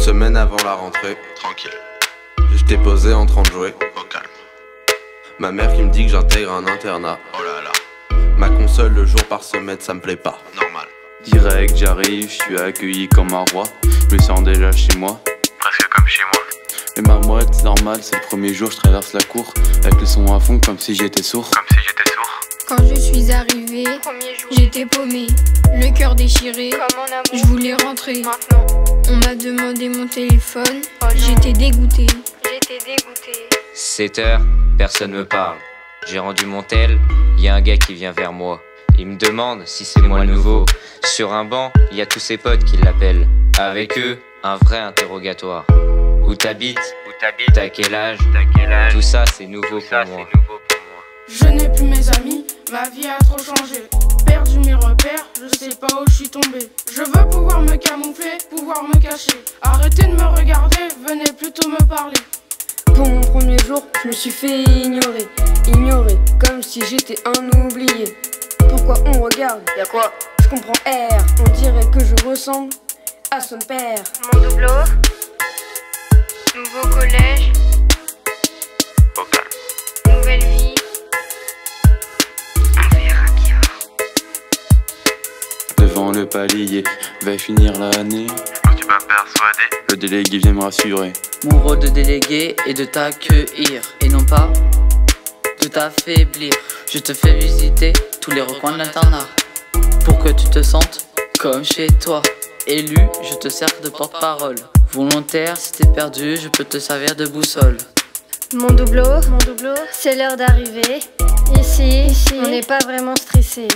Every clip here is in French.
semaine avant la rentrée, Tranquille, j'étais posé en train de jouer. au calme. Ma mère qui me dit que j'intègre un internat. Oh là là, Ma console le jour par semaine, ça me plaît pas. normal. Direct, j'arrive, je suis accueilli comme un roi. Je me sens déjà chez moi. Presque comme chez moi. Et ma mouette, c'est normal, c'est le premier jour, je traverse la cour avec le son à fond comme si j'étais sourd. Comme si j'étais sourd. Quand je suis arrivée, j'étais paumée, le cœur déchiré, je voulais rentrer. On m'a demandé mon téléphone, j'étais dégoûtée. 7 heures, personne me parle. J'ai rendu mon tel, y a un gars qui vient vers moi. Il me demande si c'est moi le nouveau. Sur un banc, y a tous ses potes qui l'appellent. Avec eux, un vrai interrogatoire. Où t'habites? T'as quel âge? Tout ça c'est nouveau pour moi. Je n'ai plus mes amis, ma vie a trop changé. Perdu mes repères, je sais pas où je suis tombé. Je veux pouvoir me camoufler, pouvoir me cacher. Arrêtez de me regarder, venez plutôt me parler. Pour mon premier jour, je me suis fait ignorer, comme si j'étais un oublié. Pourquoi on regarde? Y'a quoi? Je comprends R, on dirait que je ressemble à son père. Mon doubleau, nouveau collège, Au calme. nouvelle vie. Devant le palier, va finir l'année. Quand tu vas persuader, Le délégué vient me rassurer. Mon rôle de délégué est de t'accueillir et non pas de t'affaiblir. Je te fais visiter tous les recoins de l'internat pour que tu te sentes comme chez toi. Élu, je te sers de porte-parole. Volontaire, si t'es perdu, je peux te servir de boussole. Mon doubleau, c'est l'heure d'arriver. Ici, on n'est pas vraiment stressé.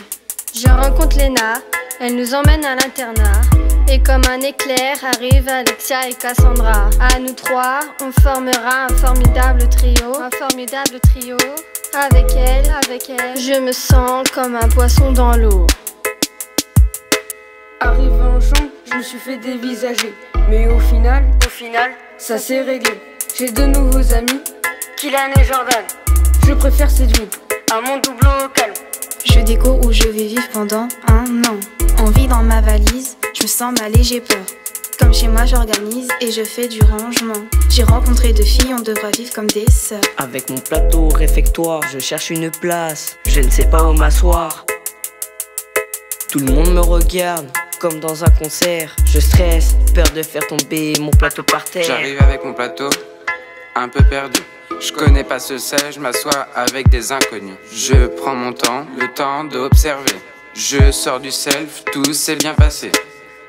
Je rencontre Léna, elle nous emmène à l'internat. Et comme un éclair arrivent Alexia et Cassandra. À nous trois, on formera un formidable trio. Avec elle, je me sens comme un poisson dans l'eau. Arrivé en chambre, je me suis fait dévisager. Mais au final, ça s'est réglé. J'ai de nouveaux amis, Kylian et Jordan. Je préfère cette vie à mon doubleau au calme. Je découvre où je vais vivre pendant un an. On vit dans ma valise, je me sens mal et j'ai peur. Comme chez moi, j'organise et je fais du rangement. J'ai rencontré 2 filles, on devra vivre comme des sœurs. Avec mon plateau réfectoire, je cherche une place. Je ne sais pas où m'asseoir. Tout le monde me regarde, comme dans un concert. Je stresse, peur de faire tomber mon plateau par terre. J'arrive avec mon plateau, un peu perdu. Je connais pas ce sel, je m'assois avec des inconnus. Je prends mon temps, le temps d'observer. Je sors du self, tout s'est bien passé.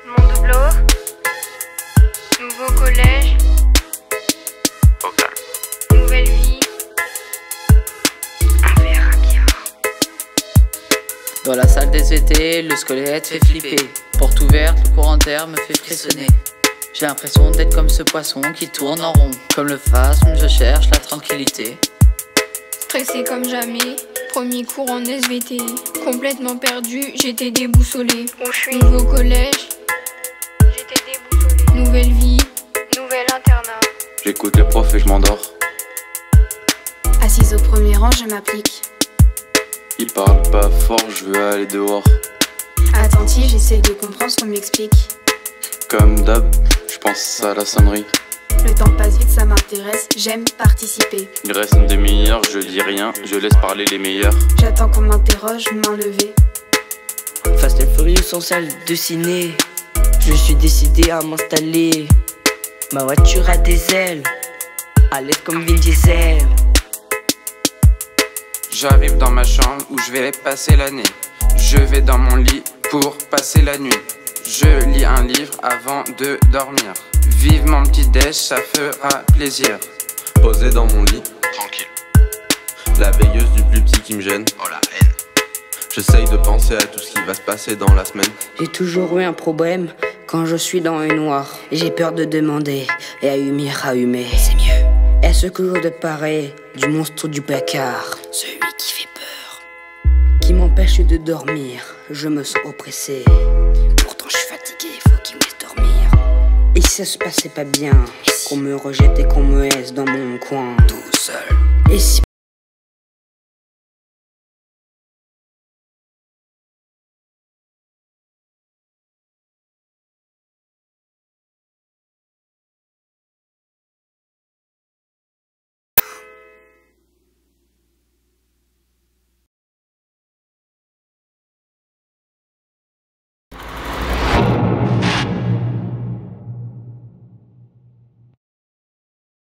Mon doubleau, nouveau collège, au calme. nouvelle vie. Dans la salle des VT, le squelette fait flipper. Porte ouverte, le courant d'air me fait frissonner. J'ai l'impression d'être comme ce poisson qui tourne en rond. Comme le phasme, je cherche la tranquillité. Stressé comme jamais, premier cours en SVT. Complètement perdu, j'étais déboussolée. Nouveau collège, j'étais déboussolée. Nouvelle vie, nouvel internat. J'écoute les profs et je m'endors. Assise au premier rang, je m'applique. Ils parlent pas fort, je veux aller dehors. Attentive, j'essaie de comprendre ce qu'on m'explique. Comme d'hab, je pense à la sonnerie. Le temps passe vite, ça m'intéresse, j'aime participer. Il reste une demi-heure, je dis rien, je laisse parler les meilleurs. J'attends qu'on m'interroge, main levée. Fast and Furious en salle de ciné. Je suis décidé à m'installer. Ma voiture a des ailes, à l'aise comme Vin Diesel. J'arrive dans ma chambre où je vais passer l'année. Je vais dans mon lit pour passer la nuit. Je lis un livre avant de dormir. Vive mon petit déj, ça fera plaisir. Posé dans mon lit, Tranquille. la veilleuse du plus petit qui me gêne. Oh la haine. J'essaye de penser à tout ce qui va se passer dans la semaine. J'ai toujours eu un problème quand je suis dans un noir. J'ai peur de demander et à humer, c'est mieux. Est-ce que je de pareil du monstre du placard? Celui qui fait peur, qui m'empêche de dormir. Je me sens oppressé. Pourtant je suis fatigué, faut qu'il me laisse dormir. Et si ça se passait pas bien, qu'on me rejette et qu'on me laisse dans mon coin, tout seul. Et si